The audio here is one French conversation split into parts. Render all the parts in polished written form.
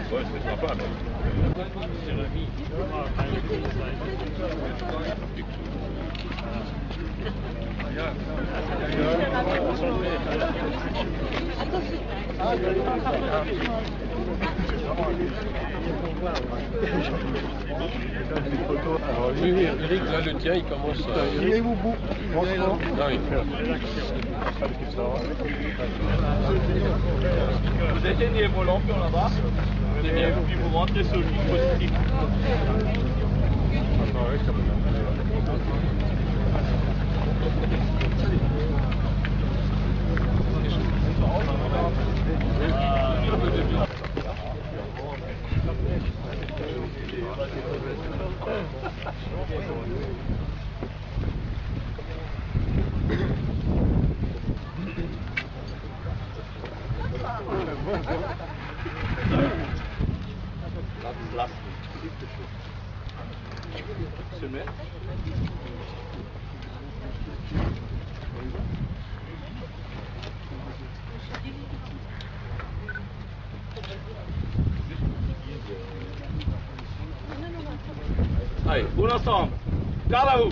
Ouais, c'est sympa, mais... Alors lui, Eric, là, le tien, il commence à... Il est boubou. Franchement. Ah oui. Vous éteignez vos lampes là-bas, et puis vous rentrez sur le dispositif. Allez, tout ensemble. Vers la roue.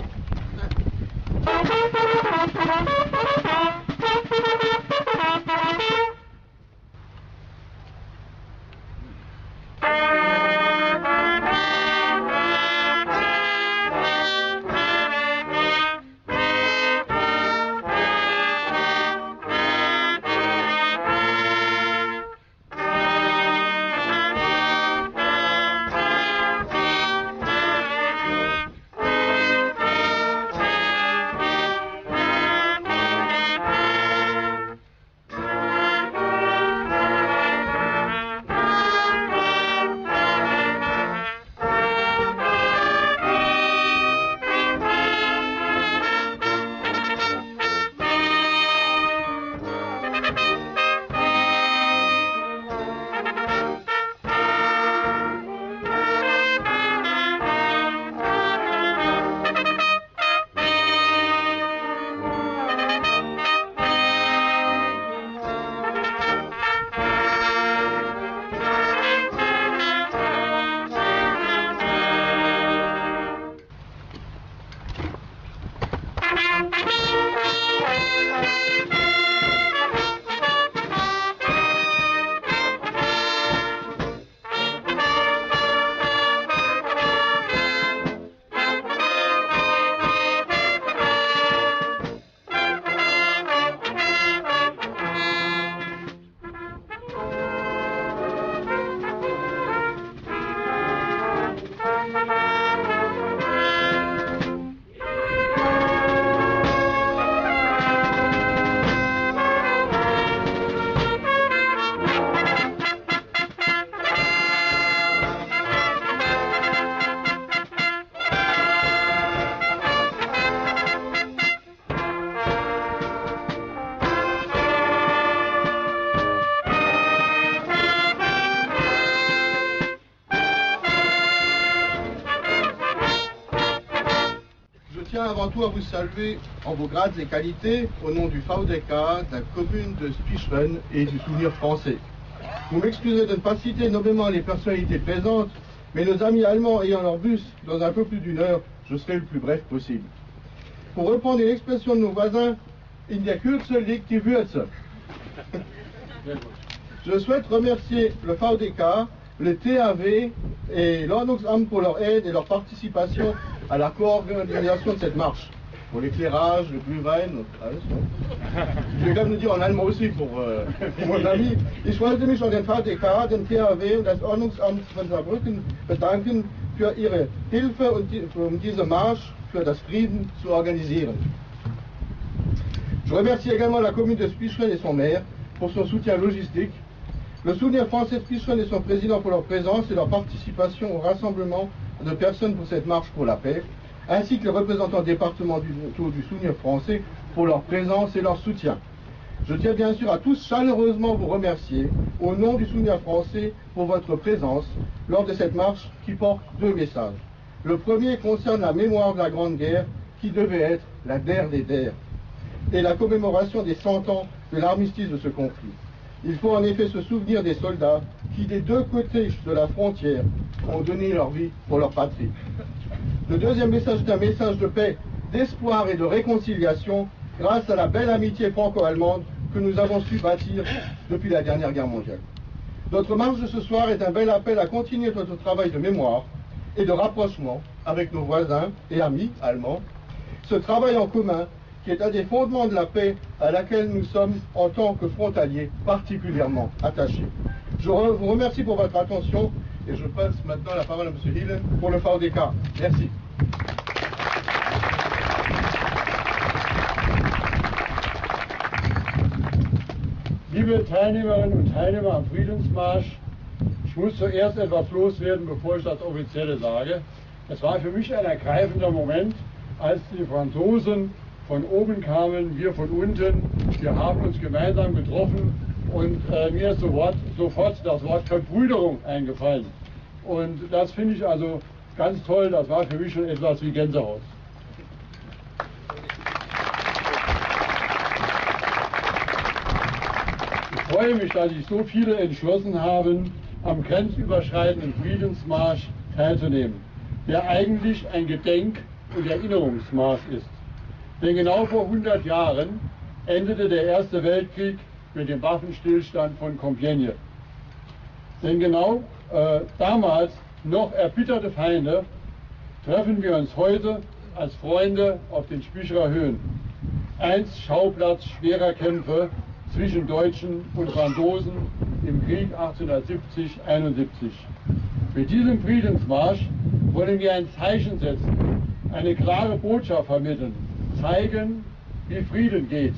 Avant tout à vous saluer en vos grades et qualités au nom du VDK, de la commune de Spicheren et du Souvenir français. Vous m'excuserez de ne pas citer nommément les personnalités présentes, mais nos amis allemands ayant leur bus dans un peu plus d'une heure, je serai le plus bref possible. Pour reprendre une expression de nos voisins, in der Kürze liegt die Würze. Je souhaite remercier le VDK, le TAV et l'Ordnungsamt pour leur aide et leur participation à la co-organisation de cette marche. Pour l'éclairage, le Glühwein, je vais quand même le dire en allemand aussi pour mon ami. Ich wollte mich an den VDK, den THW und das Ordnungsamt von Saarbrücken bedanken für ihre Hilfe und um diese Marche für das Frieden zu organisieren. Je remercie également la commune de Spicheren et son maire pour son soutien logistique, le Souvenir français de Spicheren et son président pour leur présence et leur participation au rassemblement de personnes pour cette marche pour la paix, ainsi que les représentants départementaux du Souvenir français pour leur présence et leur soutien. Je tiens bien sûr à tous chaleureusement vous remercier au nom du Souvenir français pour votre présence lors de cette marche qui porte deux messages. Le premier concerne la mémoire de la Grande Guerre qui devait être la der des der, et la commémoration des 100 ans de l'armistice de ce conflit. Il faut en effet se souvenir des soldats qui, des deux côtés de la frontière, ont donné leur vie pour leur patrie. Le deuxième message est un message de paix, d'espoir et de réconciliation grâce à la belle amitié franco-allemande que nous avons su bâtir depuis la dernière guerre mondiale. Notre marche de ce soir est un bel appel à continuer notre travail de mémoire et de rapprochement avec nos voisins et amis allemands. Ce travail en commun qui est un des fondements de la paix à laquelle nous sommes en tant que frontaliers particulièrement attachés. Je vous remercie pour votre attention et je passe maintenant la parole à M. Hillen pour le VDK. Merci. Liebe Teilnehmerinnen und Teilnehmer am Friedensmarsch, ich muss zuerst etwas loswerden, bevor ich das Offizielle sage. Es war für mich ein ergreifender Moment, als die Franzosen von oben kamen, wir von unten. Wir haben uns gemeinsam getroffen und mir ist sofort das Wort Verbrüderung eingefallen. Und das finde ich also ganz toll, das war für mich schon etwas wie Gänsehaut. Ich freue mich, dass sich so viele entschlossen haben, am grenzüberschreitenden Friedensmarsch teilzunehmen, der eigentlich ein Gedenk- und Erinnerungsmarsch ist. Denn genau vor 100 Jahren endete der Erste Weltkrieg mit dem Waffenstillstand von Compiègne. Denn genau damals noch erbitterte Feinde treffen wir uns heute als Freunde auf den Spicherer Höhen. Einst Schauplatz schwerer Kämpfe zwischen Deutschen und Franzosen im Krieg 1870-71. Mit diesem Friedensmarsch wollen wir ein Zeichen setzen, eine klare Botschaft vermitteln, zeigen, wie Frieden geht.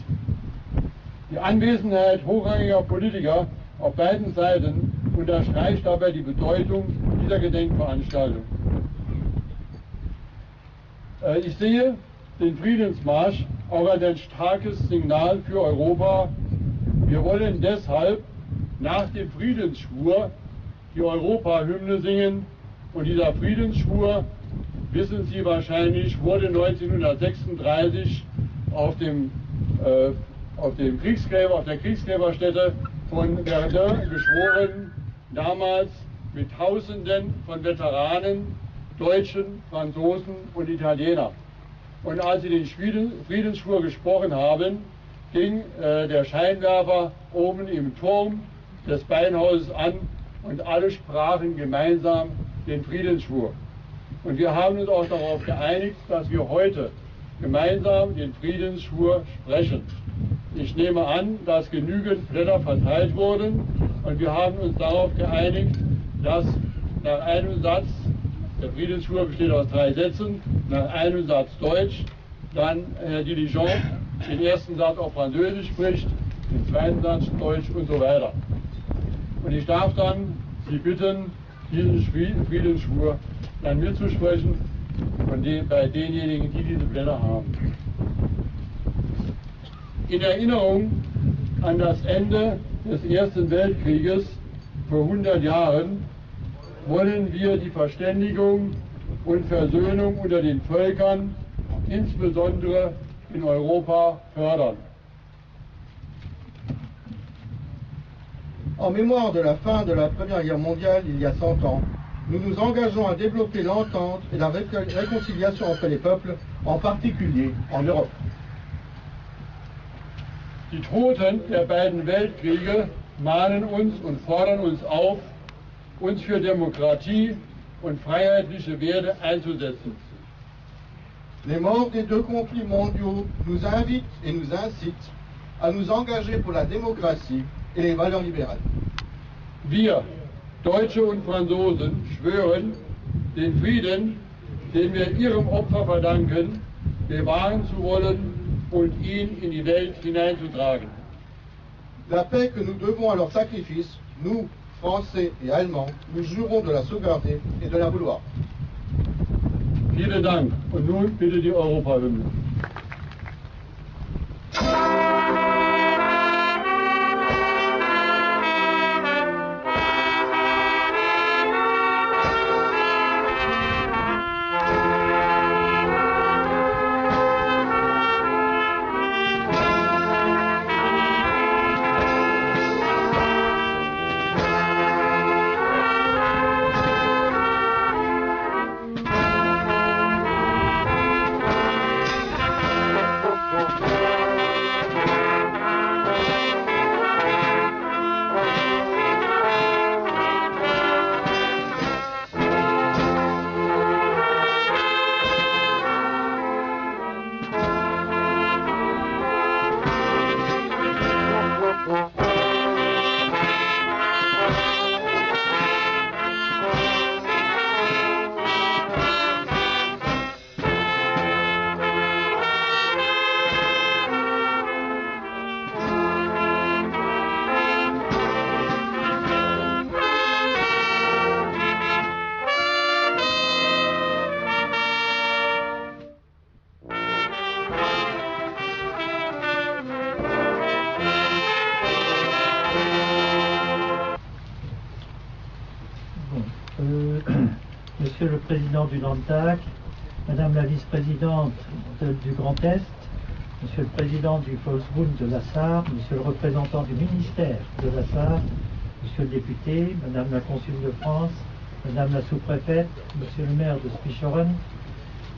Die Anwesenheit hochrangiger Politiker auf beiden Seiten unterstreicht dabei die Bedeutung dieser Gedenkveranstaltung. Ich sehe den Friedensmarsch auch als ein starkes Signal für Europa. Wir wollen deshalb nach dem Friedensschwur die Europahymne singen und dieser Friedensschwur, wissen Sie wahrscheinlich, wurde 1936 auf der Kriegsgräberstätte von Verdun geschworen, damals mit Tausenden von Veteranen, Deutschen, Franzosen und Italienern. Und als sie den Friedensschwur gesprochen haben, ging der Scheinwerfer oben im Turm des Beinhauses an und alle sprachen gemeinsam den Friedensschwur. Und wir haben uns auch darauf geeinigt, dass wir heute gemeinsam den Friedensschwur sprechen. Ich nehme an, dass genügend Blätter verteilt wurden und wir haben uns darauf geeinigt, dass nach einem Satz, der Friedensschwur besteht aus 3 Sätzen, nach einem Satz Deutsch, dann Herr Diligent den ersten Satz auf Französisch spricht, den zweiten Satz Deutsch und so weiter. Und ich darf dann Sie bitten, diesen Friedensschwur dann mitzusprechen bei denjenigen, die diese Blätter haben. In Erinnerung an das Ende des Ersten Weltkrieges vor 100 Jahren wollen wir die Verständigung und Versöhnung unter den Völkern, insbesondere in Europa, fördern. En mémoire de la fin de la Première Guerre mondiale il y a 100 ans, nous nous engageons à développer l'entente et la réconciliation entre les peuples, en particulier en Europe. Die Toten der beiden Weltkriege mahnen uns und fordern uns auf, uns für Demokratie und freiheitliche Werte einzusetzen. Les morts des 2 conflits mondiaux nous invitent et nous incitent à nous engager pour la démocratie et les valeurs libérales. Wir, Deutsche und Franzosen, schwören, den Frieden, den wir ihrem Opfer verdanken, bewahren zu wollen und ihn in die Welt hineinzutragen. La paix que nous devons à leur sacrifice, nous, Français et Allemands, nous jurons de la sauvegarder et de la vouloir. Vielen Dank. Und nun bitte die Europahymne. président du Landtag, Madame la vice-présidente du Grand Est, Monsieur le président du Volksbund de la Sarre, Monsieur le représentant du ministère de la Sarre, Monsieur le député, Madame la consul de France, Madame la sous-préfète, Monsieur le maire de Spichoren,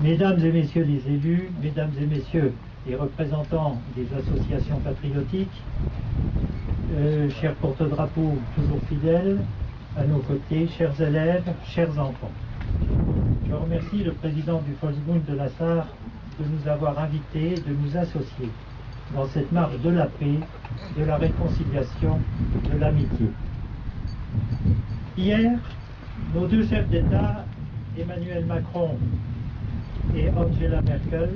Mesdames et Messieurs les élus, Mesdames et Messieurs les représentants des associations patriotiques, chers porte-drapeaux toujours fidèles à nos côtés, chers élèves, chers enfants. Je remercie le président du Volksbund de la Sarre de nous avoir invités, de nous associer dans cette marche de la paix, de la réconciliation, de l'amitié. Hier, nos deux chefs d'État, Emmanuel Macron et Angela Merkel,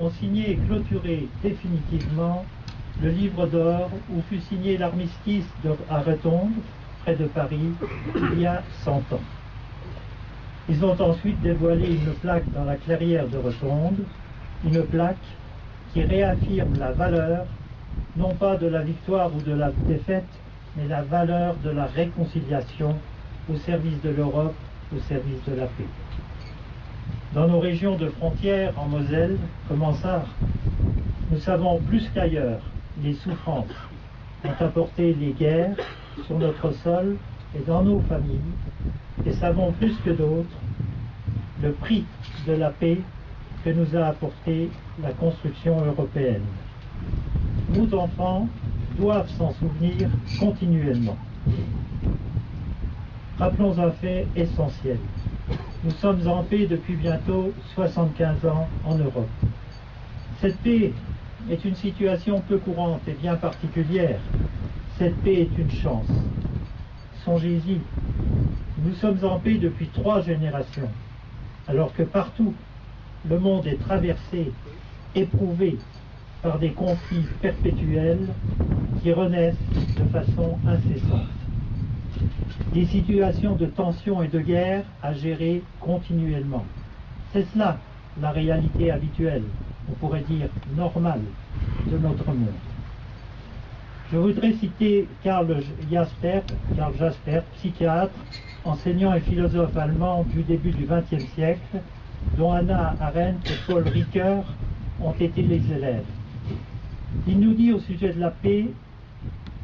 ont signé et clôturé définitivement le livre d'or où fut signé l'armistice à Retonde, près de Paris, il y a 100 ans. Ils ont ensuite dévoilé une plaque dans la clairière de Retonde, une plaque qui réaffirme la valeur, non pas de la victoire ou de la défaite, mais la valeur de la réconciliation au service de l'Europe, au service de la paix. Dans nos régions de frontières, en Moselle, comme en Sarre, nous savons plus qu'ailleurs les souffrances qu'ont apporté les guerres sur notre sol et dans nos familles, et savons plus que d'autres le prix de la paix que nous a apporté la construction européenne. Nos enfants doivent s'en souvenir continuellement. Rappelons un fait essentiel. Nous sommes en paix depuis bientôt 75 ans en Europe. Cette paix est une situation peu courante et bien particulière. Cette paix est une chance. Songez-y, nous sommes en paix depuis 3 générations, alors que partout, le monde est traversé, éprouvé par des conflits perpétuels qui renaissent de façon incessante. Des situations de tension et de guerre à gérer continuellement. C'est cela la réalité habituelle, on pourrait dire normale, de notre monde. Je voudrais citer Karl Jaspers, psychiatre, enseignant et philosophe allemand du début du XXe siècle, dont Hannah Arendt et Paul Ricoeur ont été les élèves. Il nous dit au sujet de la paix,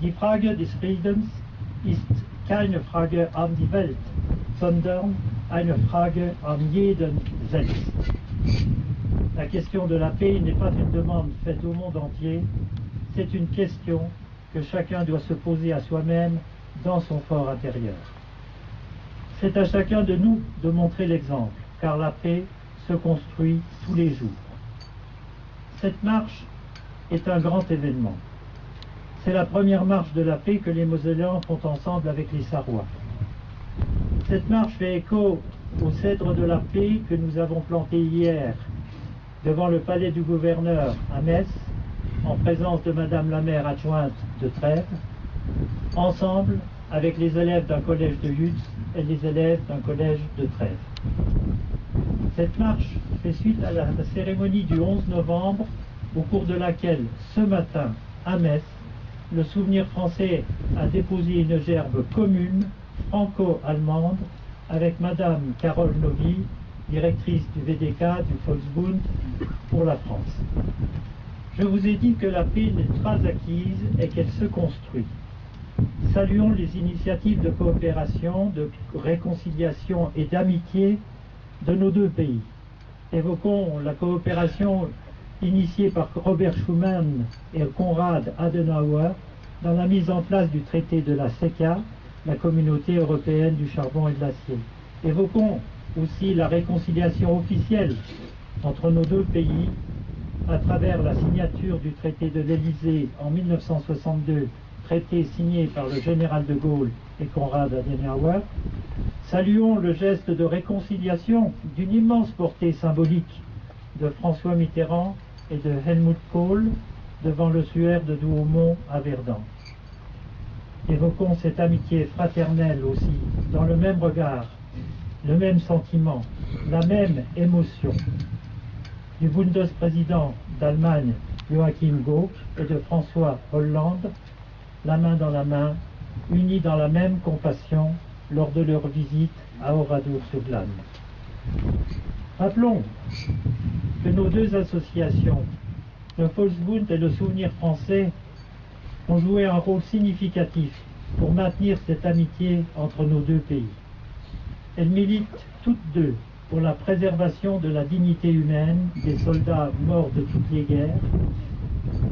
Die Frage des Friedens ist keine Frage an die Welt, sondern eine Frage an jeden selbst. La question de la paix n'est pas une demande faite au monde entier, c'est une question que chacun doit se poser à soi-même dans son fort intérieur. C'est à chacun de nous de montrer l'exemple, car la paix se construit tous les jours. Cette marche est un grand événement. C'est la première marche de la paix que les Mosellans font ensemble avec les Sarrois. Cette marche fait écho au cèdre de la paix que nous avons planté hier devant le palais du gouverneur à Metz, en présence de Madame la maire adjointe de Trèves, ensemble avec les élèves d'un collège de Lutz et les élèves d'un collège de Trèves. Cette marche fait suite à la cérémonie du 11 novembre, au cours de laquelle, ce matin, à Metz, le Souvenir français a déposé une gerbe commune, franco-allemande, avec Madame Carole Novy, directrice du VDK, du Volksbund, pour la France. Je vous ai dit que la paix n'est pas acquise et qu'elle se construit. Saluons les initiatives de coopération, de réconciliation et d'amitié de nos deux pays. Évoquons la coopération initiée par Robert Schuman et Konrad Adenauer dans la mise en place du traité de la CECA, la Communauté européenne du charbon et de l'acier. Évoquons aussi la réconciliation officielle entre nos deux pays à travers la signature du traité de l'Élysée en 1962, traité signé par le général de Gaulle et Konrad Adenauer. Saluons le geste de réconciliation d'une immense portée symbolique de François Mitterrand et de Helmut Kohl devant le suaire de Douaumont à Verdun. Évoquons cette amitié fraternelle aussi, dans le même regard, le même sentiment, la même émotion du Bundespräsident d'Allemagne Joachim Gauck et de François Hollande, la main dans la main, unis dans la même compassion lors de leur visite à Oradour-sur-Glane. Rappelons que nos deux associations, le Volksbund et le Souvenir français, ont joué un rôle significatif pour maintenir cette amitié entre nos deux pays. Elles militent toutes deux pour la préservation de la dignité humaine des soldats morts de toutes les guerres,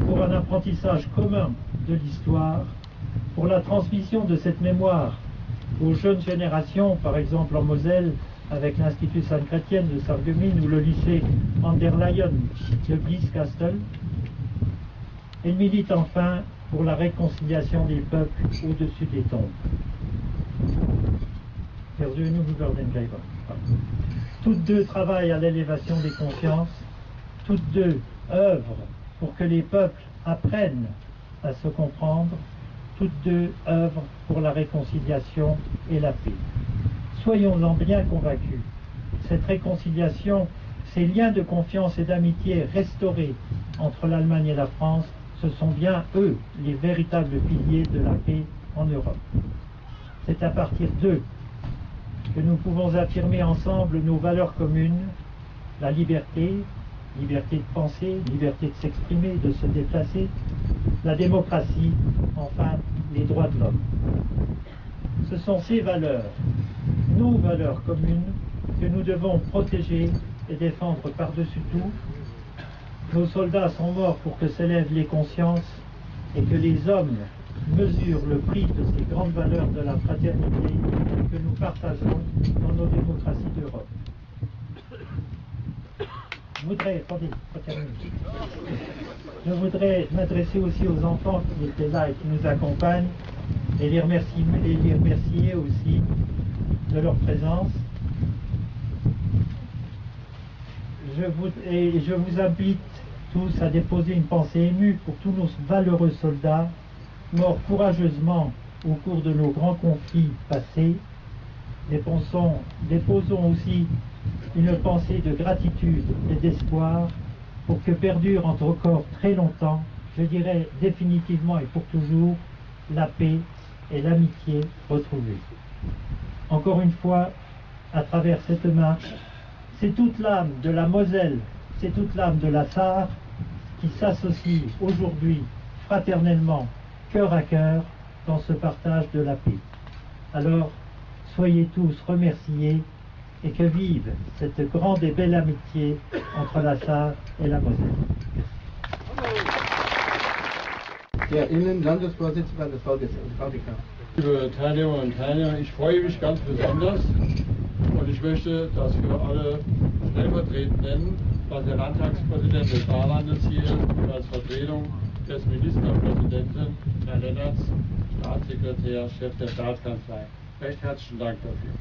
pour un apprentissage commun de l'histoire, pour la transmission de cette mémoire aux jeunes générations, par exemple en Moselle, avec l'Institut Sainte-Chrétienne de Sarreguemines ou le lycée Anderleyen de Blieskastel. Elle milite enfin pour la réconciliation des peuples au-dessus des tombes. Toutes deux travaillent à l'élévation des consciences, toutes deux œuvrent pour que les peuples apprennent à se comprendre, toutes deux œuvrent pour la réconciliation et la paix. Soyons-en bien convaincus. Cette réconciliation, ces liens de confiance et d'amitié restaurés entre l'Allemagne et la France, ce sont bien eux les véritables piliers de la paix en Europe. C'est à partir d'eux que nous pouvons affirmer ensemble nos valeurs communes, la liberté, liberté de penser, liberté de s'exprimer, de se déplacer, la démocratie, enfin les droits de l'homme. Ce sont ces valeurs, nos valeurs communes, que nous devons protéger et défendre par-dessus tout. Nos soldats sont morts pour que s'élèvent les consciences et que les hommes mesurent le prix de ces grandes valeurs de la fraternité que nous partageons dans nos démocraties d'Europe. Je voudrais m'adresser aussi aux enfants qui étaient là et qui nous accompagnent et les remercier aussi de leur présence. Je vous invite tous à déposer une pensée émue pour tous nos valeureux soldats morts courageusement au cours de nos grands conflits passés. Déposons aussi une pensée de gratitude et d'espoir pour que perdure encore très longtemps, je dirais définitivement et pour toujours, la paix et l'amitié retrouvées. Encore une fois, à travers cette marche, c'est toute l'âme de la Moselle, c'est toute l'âme de la Sarre qui s'associe aujourd'hui fraternellement, cœur à cœur, dans ce partage de la paix. Alors, soyez tous remerciés et que vive cette grande et belle amitié entre la Sarre et la Moselle. Der Innenlandesvorsitzende des VDK. Liebe Teilnehmerinnen und Teilnehmer, ich freue mich ganz besonders und ich möchte das für alle stellvertretend nennen, dass der Landtagspräsident des Saarlandes hier ist und als Vertretung des Ministerpräsidenten, Herr Lennertz, Staatssekretär, Chef der Staatskanzlei. Recht herzlichen Dank dafür.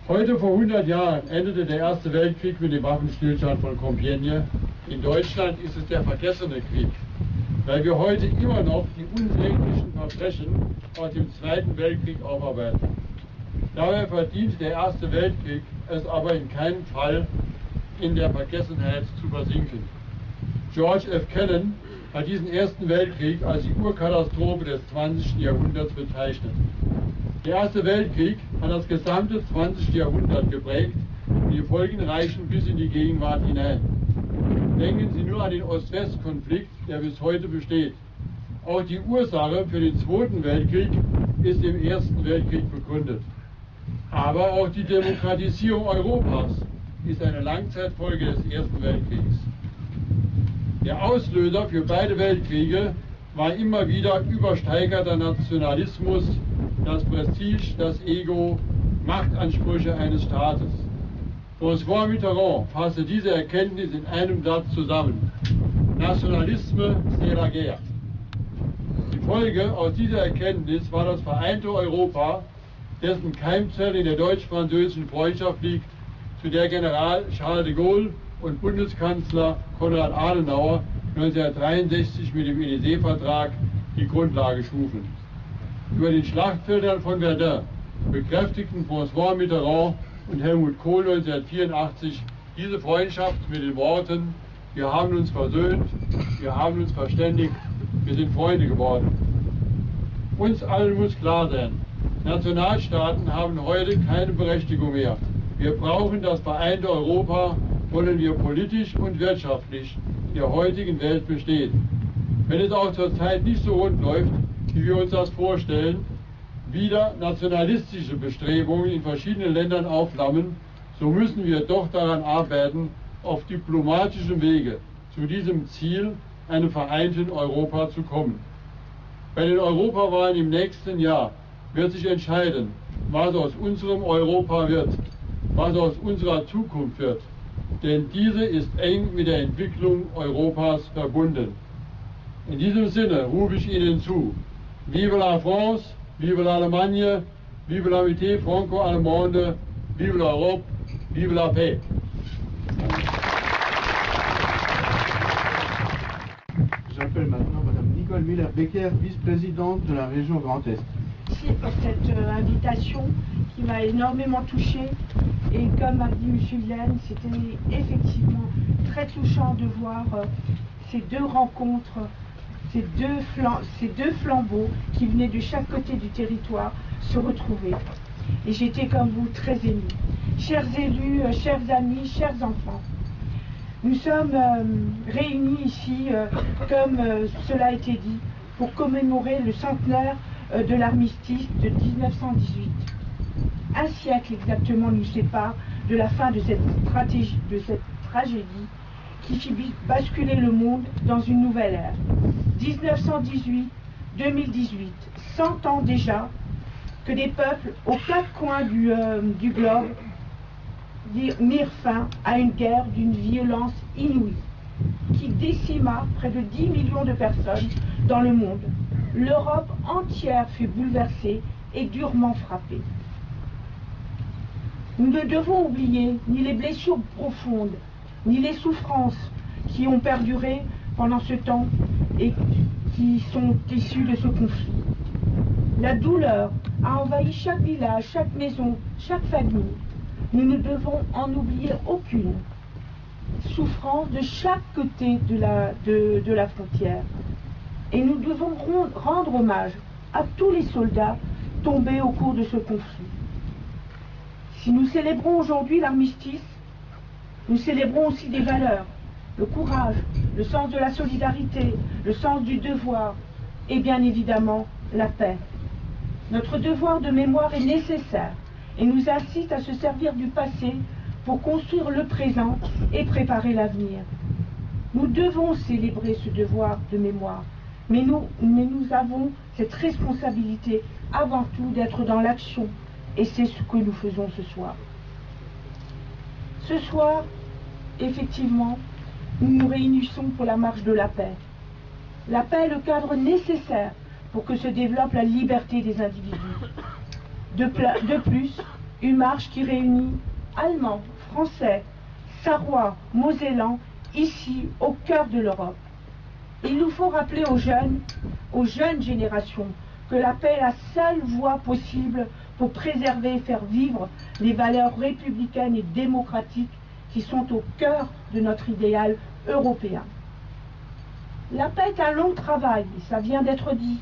Heute vor 100 Jahren endete der Erste Weltkrieg mit dem Waffenstillstand von Compiègne. In Deutschland ist es der vergessene Krieg, weil wir heute immer noch die unsäglichen Verbrechen aus dem Zweiten Weltkrieg aufarbeiten. Dabei verdient der Erste Weltkrieg es aber in keinem Fall, in der Vergessenheit zu versinken. George F. Kennan hat diesen Ersten Weltkrieg als die Urkatastrophe des 20. Jahrhunderts bezeichnet. Der Erste Weltkrieg hat das gesamte 20. Jahrhundert geprägt und die Folgen reichen bis in die Gegenwart hinein. Denken Sie nur an den Ost-West-Konflikt, der bis heute besteht. Auch die Ursache für den Zweiten Weltkrieg ist im Ersten Weltkrieg begründet. Aber auch die Demokratisierung Europas ist eine Langzeitfolge des Ersten Weltkriegs. Der Auslöser für beide Weltkriege war immer wieder übersteigerter Nationalismus, das Prestige, das Ego, Machtansprüche eines Staates. François Mitterrand fasste diese Erkenntnis in einem Satz zusammen. Nationalisme, c'est la guerre. Die Folge aus dieser Erkenntnis war das vereinte Europa, dessen Keimzelle in der deutsch-französischen Freundschaft liegt, zu der General Charles de Gaulle und Bundeskanzler Konrad Adenauer 1963 mit dem Élysée-Vertrag die Grundlage schufen. Über den Schlachtfeldern von Verdun bekräftigten François Mitterrand und Helmut Kohl 1984 diese Freundschaft mit den Worten: Wir haben uns versöhnt, wir haben uns verständigt, wir sind Freunde geworden. Uns allen muss klar sein, Nationalstaaten haben heute keine Berechtigung mehr. Wir brauchen das vereinte Europa, wollen wir politisch und wirtschaftlich in der heutigen Welt bestehen. Wenn es auch zurzeit nicht so rund läuft, wie wir uns das vorstellen, wieder nationalistische Bestrebungen in verschiedenen Ländern aufflammen, so müssen wir doch daran arbeiten, auf diplomatischem Wege zu diesem Ziel, einem vereinten Europa zu kommen. Bei den Europawahlen im nächsten Jahr wird sich entscheiden, was aus unserem Europa wird, was aus unserer Zukunft wird. Denn diese ist eng mit der Entwicklung Europas verbunden. In diesem Sinne rufe ich Ihnen zu: Vive la France, vive l'Allemagne, vive l'amitié franco-allemande, vive l'Europe, vive la paix. J'appelle maintenant Madame Nicole Müller-Becker, vice-présidente de la région Grand Est. Merci pour cette invitation qui m'a énormément touchée. Et comme a dit M. Hillen, c'était effectivement très touchant de voir ces deux rencontres, ces deux flambeaux qui venaient de chaque côté du territoire se retrouver. Et j'étais comme vous très émue. Chers élus, chers amis, chers enfants, nous sommes réunis ici, comme cela a été dit, pour commémorer le centenaire de l'armistice de 1918. Un siècle exactement nous sépare de la fin de cette tragédie qui fit basculer le monde dans une nouvelle ère. 1918-2018, 100 ans déjà que des peuples aux quatre coins du globe mirent fin à une guerre d'une violence inouïe qui décima près de 10 millions de personnes dans le monde. L'Europe entière fut bouleversée et durement frappée. Nous ne devons oublier ni les blessures profondes, ni les souffrances qui ont perduré pendant ce temps et qui sont issues de ce conflit. La douleur a envahi chaque village, chaque maison, chaque famille. Nous ne devons en oublier aucune. Souffrance de chaque côté de la frontière. Et nous devons rendre hommage à tous les soldats tombés au cours de ce conflit. Si nous célébrons aujourd'hui l'armistice, nous célébrons aussi des valeurs, le courage, le sens de la solidarité, le sens du devoir et bien évidemment la paix. Notre devoir de mémoire est nécessaire et nous incite à se servir du passé pour construire le présent et préparer l'avenir. Nous devons célébrer ce devoir de mémoire, mais nous avons cette responsabilité avant tout d'être dans l'action, et c'est ce que nous faisons ce soir. Ce soir, effectivement, nous nous réunissons pour la marche de la paix. La paix est le cadre nécessaire pour que se développe la liberté des individus. De plus, une marche qui réunit Allemands, Français, Sarrois, Mosellans, ici, au cœur de l'Europe. Il nous faut rappeler aux jeunes générations, que la paix est la seule voie possible pour préserver et faire vivre les valeurs républicaines et démocratiques qui sont au cœur de notre idéal européen. La paix est un long travail, ça vient d'être dit,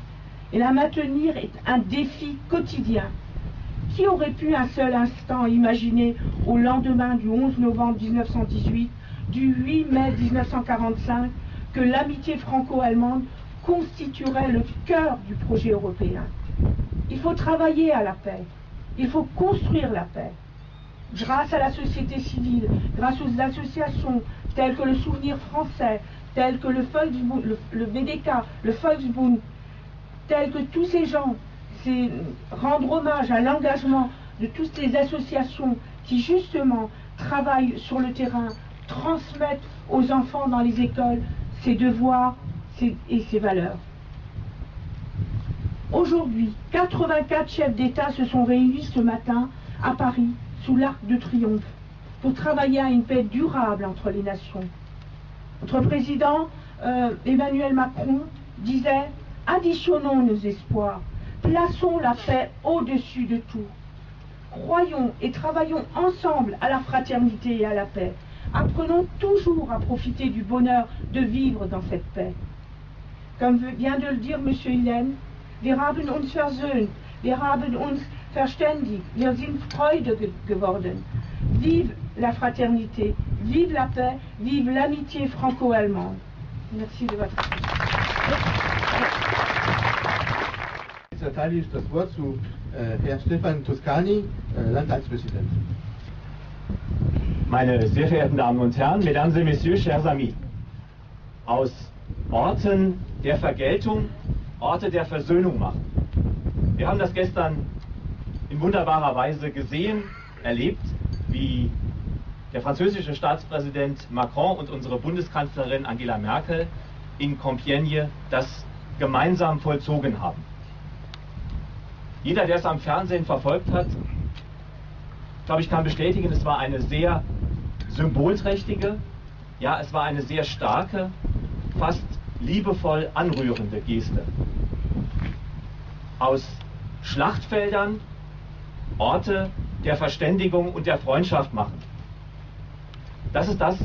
et la maintenir est un défi quotidien. Qui aurait pu un seul instant imaginer au lendemain du 11 novembre 1918, du 8 mai 1945, que l'amitié franco-allemande constituerait le cœur du projet européen? Il faut travailler à la paix, il faut construire la paix. Grâce à la société civile, grâce aux associations telles que le Souvenir français, telles que le VDK, le Volksbund, tels que tous ces gens, c'est rendre hommage à l'engagement de toutes ces associations qui justement travaillent sur le terrain, transmettent aux enfants dans les écoles ses devoirs et ses valeurs. Aujourd'hui, 84 chefs d'État se sont réunis ce matin à Paris, sous l'Arc de Triomphe, pour travailler à une paix durable entre les nations. Notre président Emmanuel Macron disait « Additionnons nos espoirs, plaçons la paix au-dessus de tout. Croyons et travaillons ensemble à la fraternité et à la paix. Apprenons toujours à profiter du bonheur de vivre dans cette paix. » Comme vient de le dire M. Hillen, wir haben uns versöhnt, wir haben uns verständigt, wir sind Freude geworden. Vive la fraternité, vive la paix, vive l'amitié franco-allemande. Merci de votre attention. Jetzt erteile ich das Wort zu Herrn Stefan Toscani, Landtagspräsident. Meine sehr verehrten Damen und Herren, Mesdames et Messieurs, chers amis, aus Orten der Vergeltung, Orte der Versöhnung machen. Wir haben das gestern in wunderbarer Weise gesehen, erlebt, wie der französische Staatspräsident Macron und unsere Bundeskanzlerin Angela Merkel in Compiègne das gemeinsam vollzogen haben. Jeder, der es am Fernsehen verfolgt hat, glaube ich, kann bestätigen, es war eine sehr symbolträchtige, ja, es war eine sehr starke, fast liebevoll anrührende Geste. Aus Schlachtfeldern Orte der Verständigung und der Freundschaft machen. Das ist das,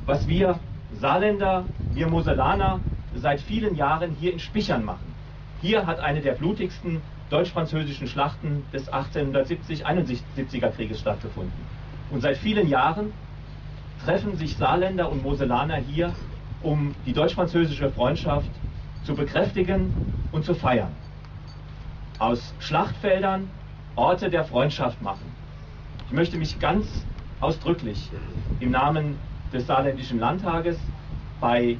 was wir Saarländer, wir Moselaner seit vielen Jahren hier in Spichern machen. Hier hat eine der blutigsten deutsch-französischen Schlachten des 1870-71er Krieges stattgefunden. Und seit vielen Jahren treffen sich Saarländer und Moselaner hier, um die deutsch-französische Freundschaft zu bekräftigen und zu feiern. Aus Schlachtfeldern Orte der Freundschaft machen. Ich möchte mich ganz ausdrücklich im Namen des Saarländischen Landtages bei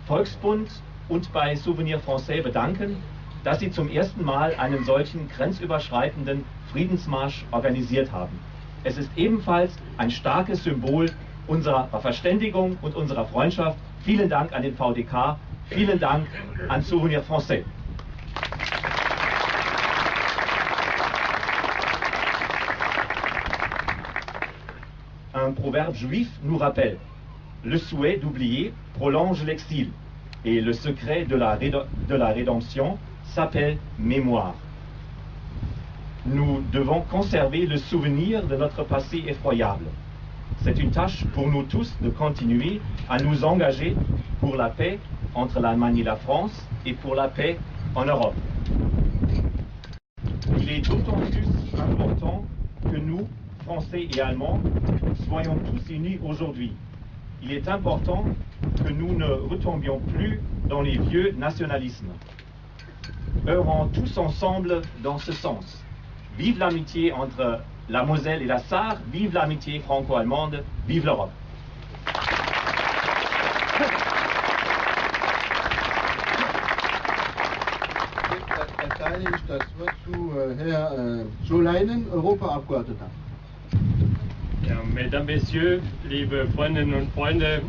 Volksbund und bei Souvenir Français bedanken, dass sie zum ersten Mal einen solchen grenzüberschreitenden Friedensmarsch organisiert haben. Es ist ebenfalls ein starkes Symbol unserer Verständigung und unserer Freundschaft. Vielen Dank an den VDK, vielen Dank an Souvenir Français. Un proverbe juif nous rappelle: le souhait d'oublier prolonge l'exil, et le secret de la rédemption s'appelle mémoire. Nous devons conserver le souvenir de notre passé effroyable. C'est une tâche pour nous tous de continuer à nous engager pour la paix entre l'Allemagne et la France et pour la paix en Europe. Il est d'autant plus important que nous, Français et Allemands, soyons tous unis aujourd'hui. Il est important que nous ne retombions plus dans les vieux nationalismes. Œuvrons tous ensemble dans ce sens. Vive l'amitié entre la Moselle et la Sarre, vive l'amitié franco-allemande, vive l'Europe. Jetzt erteile ich das Wort zu Herrn Joe Leinen, Europaabgeordneter. Ja, Mesdames, Messieurs, liebe Freundinnen und Freunde,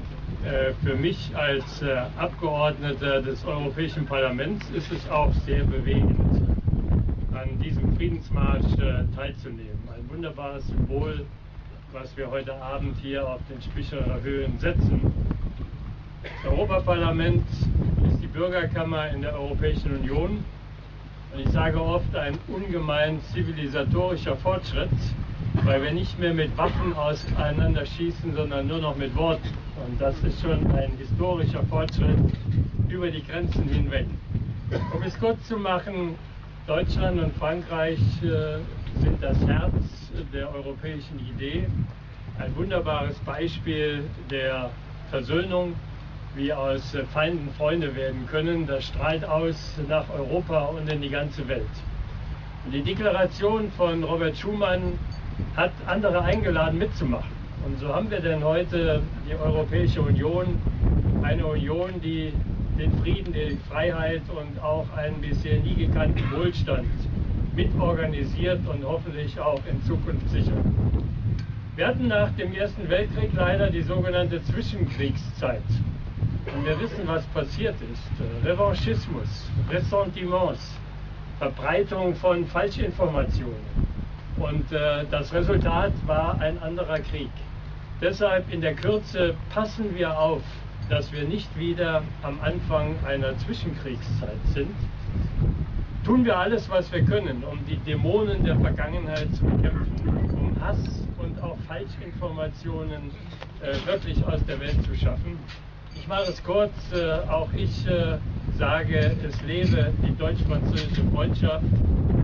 für mich als Abgeordneter des Europäischen Parlaments ist es auch sehr bewegend, an diesem Friedensmarsch teilzunehmen. Ein wunderbares Symbol, was wir heute Abend hier auf den Spicherer Höhen setzen. Das Europaparlament ist die Bürgerkammer in der Europäischen Union und ich sage oft ein ungemein zivilisatorischer Fortschritt, weil wir nicht mehr mit Waffen auseinander schießen, sondern nur noch mit Worten. Und das ist schon ein historischer Fortschritt über die Grenzen hinweg. Um es kurz zu machen, Deutschland und Frankreich sind das Herz der europäischen Idee. Ein wunderbares Beispiel der Versöhnung, wie aus Feinden Freunde werden können. Das strahlt aus nach Europa und in die ganze Welt. Und die Deklaration von Robert Schuman hat andere eingeladen mitzumachen. Und so haben wir denn heute die Europäische Union, eine Union, die den Frieden, die Freiheit und auch einen bisher nie gekannten Wohlstand mitorganisiert und hoffentlich auch in Zukunft sichert. Wir hatten nach dem Ersten Weltkrieg leider die sogenannte Zwischenkriegszeit. Und wir wissen, was passiert ist. Revanchismus, Ressentiments, Verbreitung von Falschinformationen. Und das Resultat war ein anderer Krieg. Deshalb in der Kürze passen wir auf, dass wir nicht wieder am Anfang einer Zwischenkriegszeit sind. Tun wir alles, was wir können, um die Dämonen der Vergangenheit zu bekämpfen, um Hass und auch Falschinformationen wirklich aus der Welt zu schaffen. Ich mache es kurz, auch ich sage, es lebe die deutsch-französische Freundschaft.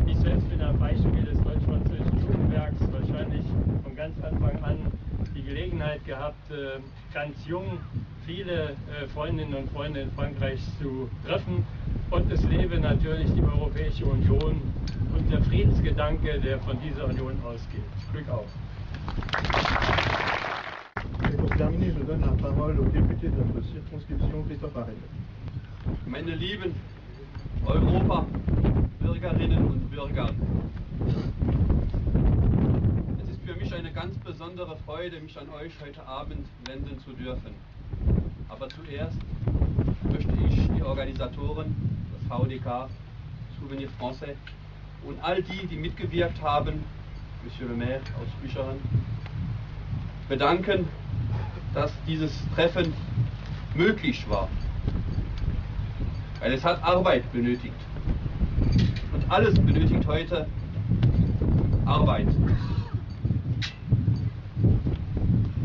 Ich selbst bin ein Beispiel des deutsch-französischen Jugendwerks, wahrscheinlich von ganz Anfang an die Gelegenheit gehabt, ganz jung viele Freundinnen und Freunde in Frankreich zu treffen. Und es lebe natürlich die Europäische Union und der Friedensgedanke, der von dieser Union ausgeht. Glück auf! Et pour terminer, je donne la parole au député de notre circonscription, Christophe Harel. Meine lieben Europa-Bürgerinnen und Bürger, es ist für mich eine ganz besondere Freude, mich an euch heute Abend wenden zu dürfen. Aber zuerst möchte ich die Organisatoren, das VDK, Souvenir Français und all die, die mitgewirkt haben, Monsieur le Maire aus Bücheren, bedanken, dass dieses Treffen möglich war. Weil es hat Arbeit benötigt. Und alles benötigt heute Arbeit.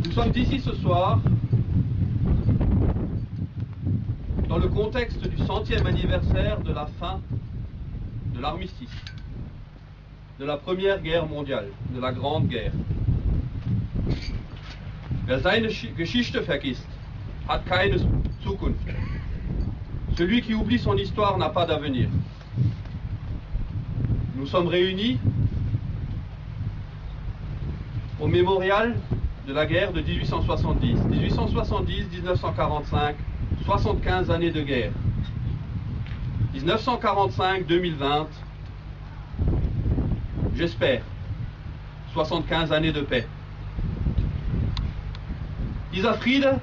Nous sommes ici ce soir dans le contexte du 100e anniversaire de la fin de l'armistice, de la Première Guerre mondiale, de la Grande Guerre. Wer seine Geschichte vergisst, hat keine Zukunft. Celui qui oublie son histoire n'a pas d'avenir. Nous sommes réunis au mémorial de la guerre de 1870. 1870-1945, 75 années de guerre. 1945-2020, j'espère, 75 années de paix. Dieser Friede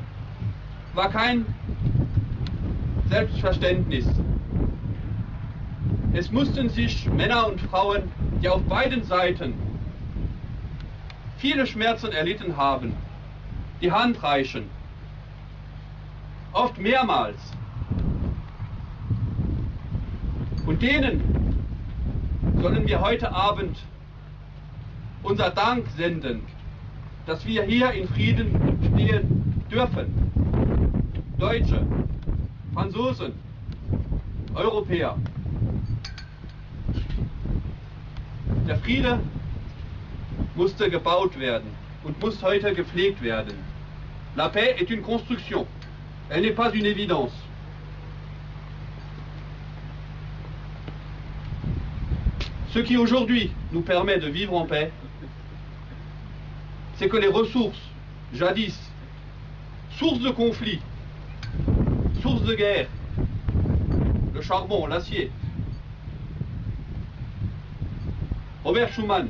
war kein Selbstverständnis. Es mussten sich Männer und Frauen, die auf beiden Seiten viele Schmerzen erlitten haben, die Hand reichen. Oft mehrmals. Und denen sollen wir heute Abend unser Dank senden, dass wir hier in Frieden stehen dürfen. Deutsche, Franzosen, Europäer. Der Friede musste gebaut werden und muss heute gepflegt werden. La paix est une construction. Elle n'est pas une évidence. Ce qui aujourd'hui nous permet de vivre en paix, c'est que les ressources, jadis, sources de conflits, sources de guerre, le charbon, l'acier, Robert Schuman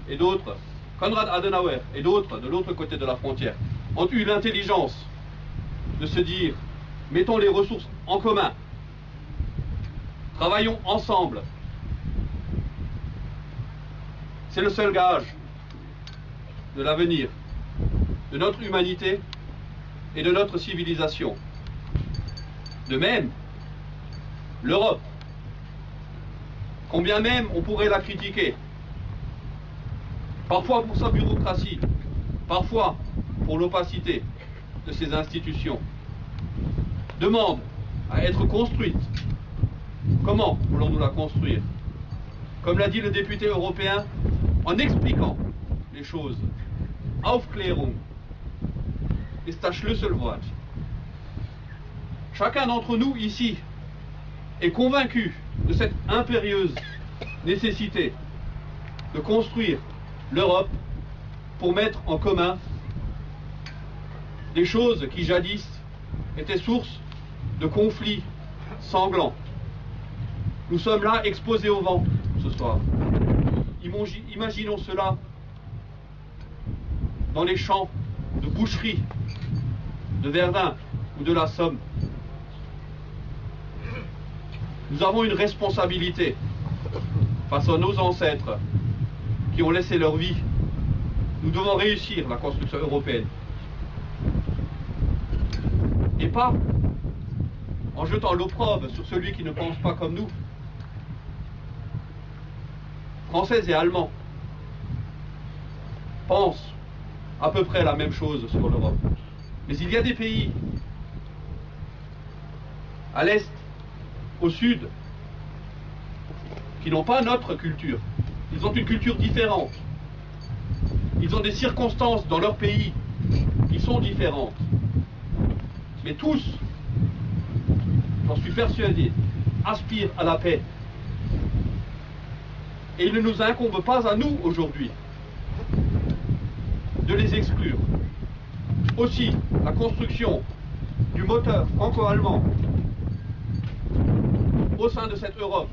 et d'autres, Konrad Adenauer et d'autres de l'autre côté de la frontière, ont eu l'intelligence de se dire, mettons les ressources en commun, travaillons ensemble. C'est le seul gage de l'avenir, de notre humanité et de notre civilisation. De même, l'Europe, combien même on pourrait la critiquer, parfois pour sa bureaucratie, parfois pour l'opacité de ses institutions, demande à être construite. Comment voulons-nous la construire? Comme l'a dit le député européen, en expliquant les choses. Aufklärung ist das Schlüsselwort. Chacun d'entre nous ici est convaincu de cette impérieuse nécessité de construire l'Europe pour mettre en commun des choses qui jadis étaient source de conflits sanglants. Nous sommes là exposés au vent ce soir. Imaginons cela dans les champs de boucherie, de Verdun ou de la Somme. Nous avons une responsabilité face à nos ancêtres qui ont laissé leur vie. Nous devons réussir la construction européenne. Et pas en jetant l'opprobre sur celui qui ne pense pas comme nous. Français et Allemands pensent à peu près la même chose sur l'Europe. Mais il y a des pays, à l'Est, au Sud, qui n'ont pas notre culture. Ils ont une culture différente. Ils ont des circonstances dans leur pays qui sont différentes. Mais tous, j'en suis persuadé, aspirent à la paix. Et il ne nous incombe pas à nous aujourd'hui de les exclure. Aussi, la construction du moteur franco-allemand au sein de cette Europe,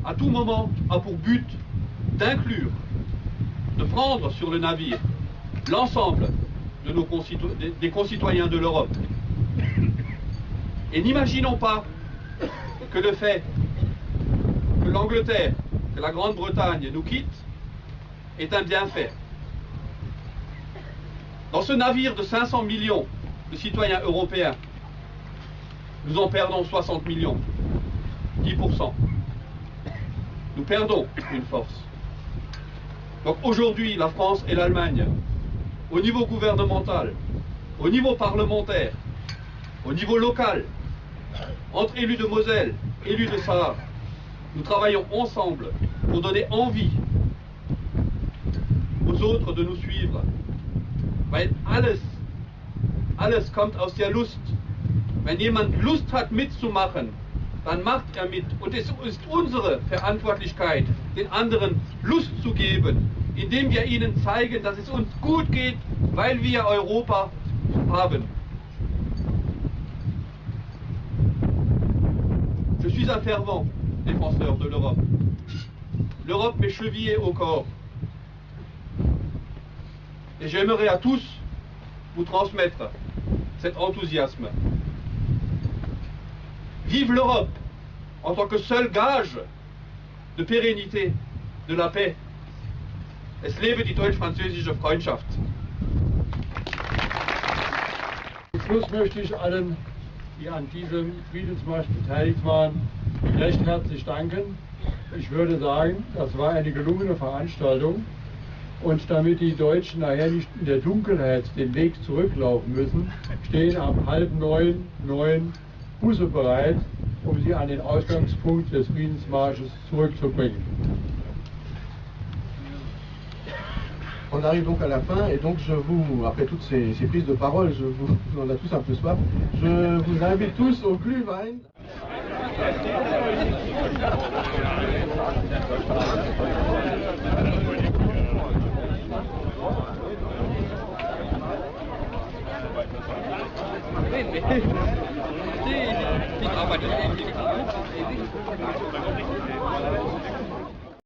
à tout moment, a pour but d'inclure, de prendre sur le navire l'ensemble de des concitoyens de l'Europe. Et n'imaginons pas que le fait que l'Angleterre, que la Grande-Bretagne nous quitte, est un bienfait. Dans ce navire de 500 millions de citoyens européens, nous en perdons 60 millions, 10%. Nous perdons une force. Donc aujourd'hui, la France et l'Allemagne, au niveau gouvernemental, au niveau parlementaire, au niveau local, entre élus de Moselle, élus de Saar, nous travaillons ensemble pour donner envie aux autres de nous suivre. Weil alles kommt aus der Lust. Wenn jemand Lust hat mitzumachen, dann macht er mit. Und es ist unsere Verantwortlichkeit, den anderen Lust zu geben, indem wir ihnen zeigen, dass es uns gut geht, weil wir Europa haben. Je suis un fervent défenseur de l'Europe. L'Europe m'est chevillée au corps. Et j'aimerais à tous vous transmettre cet enthousiasme. Vive l'Europe en tant que seul gage de pérennité, de la paix. Es lebe die deutsch-französische Freundschaft. Zum Schluss möchte ich allen, die an diesem Friedensmarsch beteiligt waren, recht herzlich danken. Ich würde sagen, das war eine gelungene Veranstaltung. Und damit die Deutschen nachher nicht in der Dunkelheit den Weg zurücklaufen müssen, stehen ab 8:30 Busse bereit, um sie an den Ausgangspunkt des Friedensmarsches zurückzubringen. On arrive donc à la fin et donc je vous, après toutes ces prises de parole, on a tous un peu soif, je vous invite tous au Glühwein. Ich arbeite.